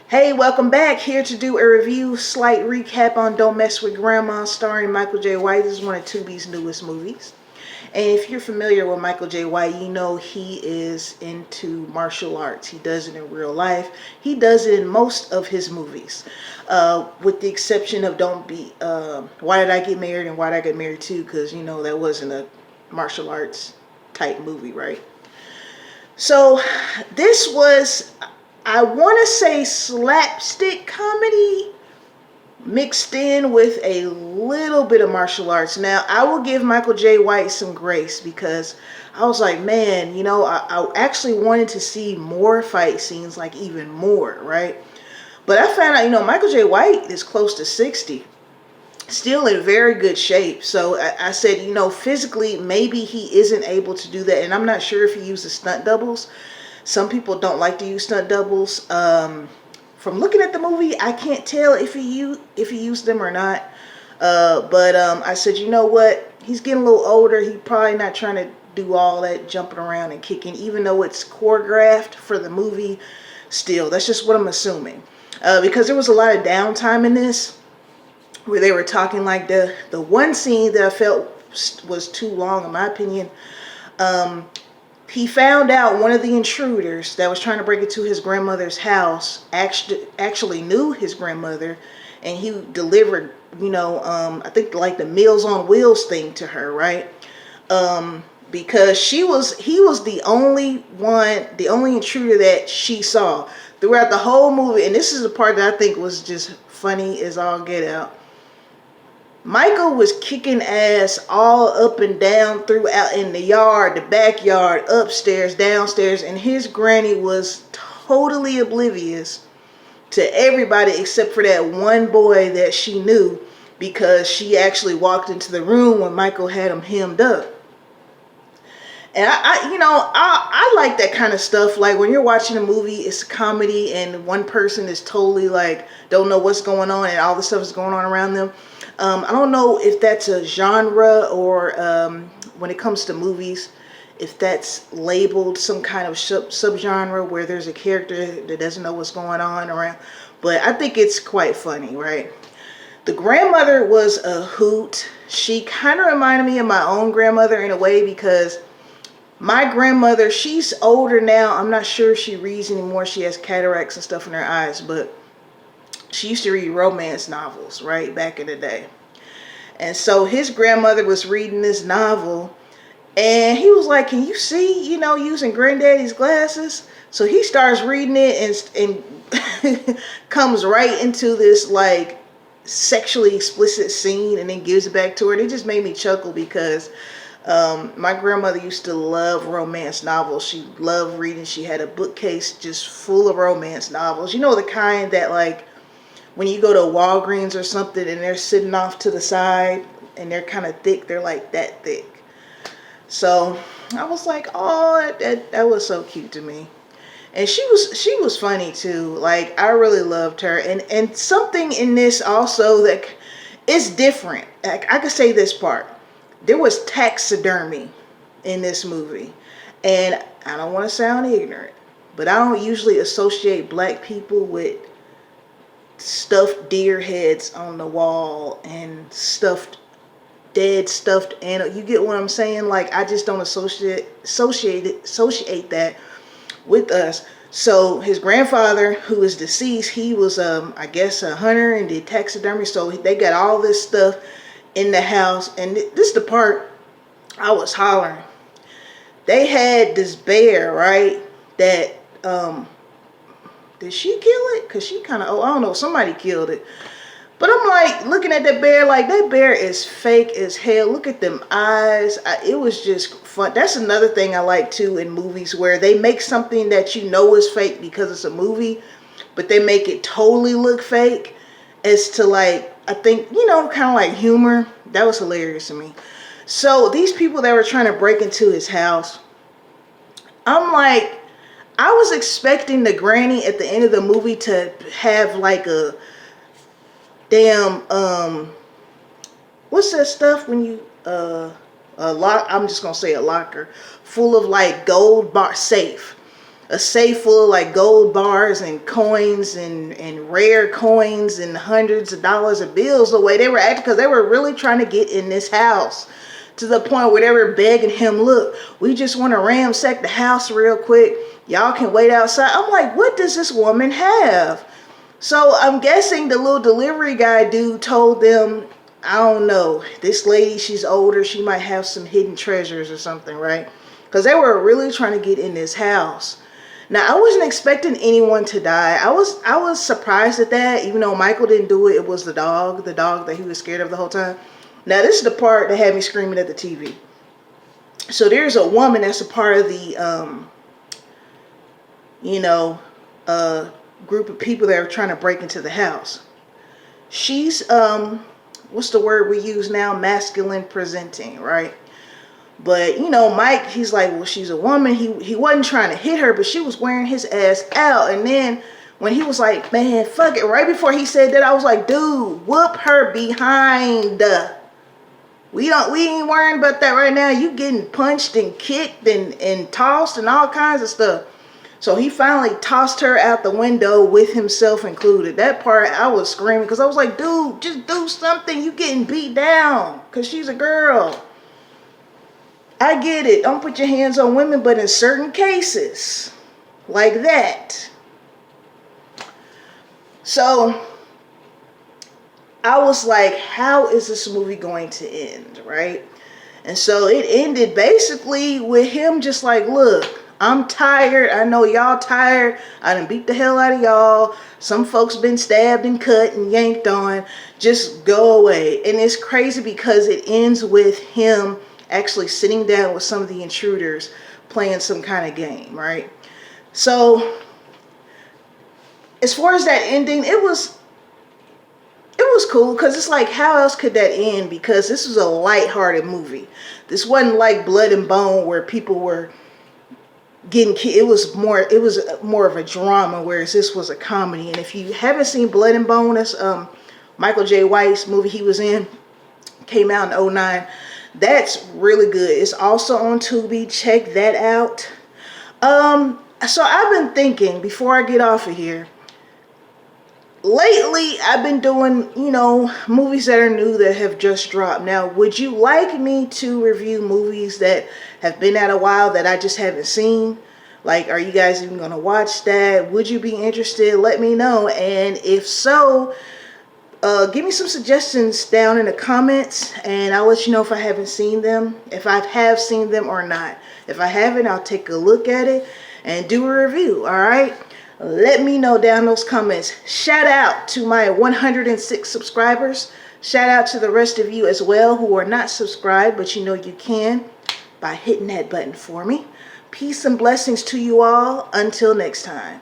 Hey, welcome back. Here to do a review, slight recap on Don't Mess with Grandma, starring Michael Jai White. This is one of Tubi's newest movies. And if you're familiar with Michael Jai White, you know he is into martial arts. He does it in real life. He does it in most of his movies, with the exception of Don't Be, Why Did I Get Married and Why Did I Get Married Too? Because, you know, that wasn't a martial arts type movie, right? So this was, I want to say, slapstick comedy mixed in with a little bit of martial arts. Now, I will give Michael Jai White some grace because I was like, man, you know, I actually wanted to see more fight scenes, like even more, right? But I found out, you know, Michael Jai White is close to 60, still in very good shape. So I said, you know, physically, maybe he isn't able to do that. And I'm not sure if he uses stunt doubles. Some people don't like to use stunt doubles. From looking at the movie, I can't tell if he used them or not. But I said, you know what? He's getting a little older. He's probably not trying to do all that jumping around and kicking, even though it's choreographed for the movie. Still, that's just what I'm assuming. Because there was a lot of downtime in this, where they were talking, like the one scene that I felt was too long, in my opinion. He found out one of the intruders that was trying to break into his grandmother's house actually knew his grandmother, and he delivered, you know, I think like the Meals on Wheels thing to her, right? Because he was the only intruder that she saw throughout the whole movie. And this is the part that I think was just funny as all get out. Michael was kicking ass all up and down throughout, in the yard, the backyard, upstairs, downstairs, and his granny was totally oblivious to everybody except for that one boy that she knew, because she actually walked into the room when Michael had him hemmed up. And I like that kind of stuff. Like when you're watching a movie, it's a comedy, and one person is totally like don't know what's going on, and all the stuff is going on around them. I don't know if that's a genre, or when it comes to movies, if that's labeled some kind of subgenre where there's a character that doesn't know what's going on around. But I think it's quite funny, right? The grandmother was a hoot. She kind of reminded me of my own grandmother in a way, because my grandmother, she's older now. I'm not sure if she reads anymore. She has cataracts and stuff in her eyes, but she used to read romance novels, right, back in the day. And so his grandmother was reading this novel, and he was like, can you see, you know, using granddaddy's glasses? So he starts reading it, and comes right into this like sexually explicit scene, and then gives it back to her. And it just made me chuckle, because my grandmother used to love romance novels. She loved reading. She had a bookcase just full of romance novels. You know, the kind that, like, when you go to Walgreens or something and they're sitting off to the side and they're kind of thick, they're like that thick. So I was like, oh, that was so cute to me. And she was funny too. Like, I really loved her. And something in this also that is different. Like, I could say this part. There was taxidermy in this movie. And I don't want to sound ignorant, but I don't usually associate black people with stuffed deer heads on the wall and dead stuffed animal. You get what I'm saying? Like, I just don't associate that with us. So his grandfather, who is deceased, he was I guess a hunter and did taxidermy. So they got all this stuff in the house. And this is the part I was hollering. They had this bear, right, that did she kill it? Because she kind of, I don't know, somebody killed it. But I'm like, looking at that bear, like, that bear is fake as hell. Look at them eyes. It was just fun. That's another thing I like, too, in movies, where they make something that you know is fake because it's a movie, but they make it totally look fake, as to, like, I think, you know, kind of like humor. That was hilarious to me. So these people that were trying to break into his house, I'm like, I was expecting the granny at the end of the movie to have like a damn what's that stuff when you a lock, I'm just gonna say a locker full of like gold bar safe, a safe full of like gold bars and coins and rare coins and hundreds of dollars of bills the way they were acting, because they were really trying to get in this house to the point where they were begging him, look, we just want to ransack the house real quick. Y'all can wait outside. I'm like, what does this woman have? So I'm guessing the little delivery guy dude told them, I don't know, this lady, she's older, she might have some hidden treasures or something, right? Because they were really trying to get in this house. Now, I wasn't expecting anyone to die. I was surprised at that, even though Michael didn't do it. It was the dog that he was scared of the whole time. Now, this is the part that had me screaming at the TV. So there's a woman that's a part of the, group of people that are trying to break into the house. She's, what's the word we use now? Masculine presenting, right? But, Mike, he's like, well, she's a woman. He wasn't trying to hit her, but she was wearing his ass out. And then when he was like, man, fuck it. Right before he said that, I was like, dude, whoop her behind. We ain't worrying about that right now. You getting punched and kicked and tossed and all kinds of stuff. So he finally tossed her out the window with himself included. That part, I was screaming because I was like, dude, just do something. You getting beat down because she's a girl. I get it. Don't put your hands on women, but in certain cases, like that. So I was like, how is this movie going to end, right? And so it ended basically with him just like, look, I'm tired. I know y'all tired. I done beat the hell out of y'all. Some folks been stabbed and cut and yanked on. Just go away. And it's crazy because it ends with him actually sitting down with some of the intruders playing some kind of game, right? So as far as that ending, it was cool because it's like, how else could that end? Because this was a lighthearted movie. This wasn't like Blood and Bone where people were getting killed. It was more of a drama, whereas this was a comedy. And if you haven't seen Blood and Bone, that's Michael J. White's movie he was in, came out in 2009. That's really good. It's also on Tubi. Check that out. So I've been thinking, before I get off of here, lately I've been doing, movies that are new that have just dropped. Now, would you like me to review movies that have been out a while that I just haven't seen? Like, are you guys even going to watch that? Would you be interested? Let me know. And if so, give me some suggestions down in the comments, and I'll let you know if I haven't seen them, if I have seen them or not. If I haven't, I'll take a look at it and do a review, all right? Let me know down in those comments. Shout out to my 106 subscribers. Shout out to the rest of you as well who are not subscribed, but you can by hitting that button for me. Peace and blessings to you all. Until next time.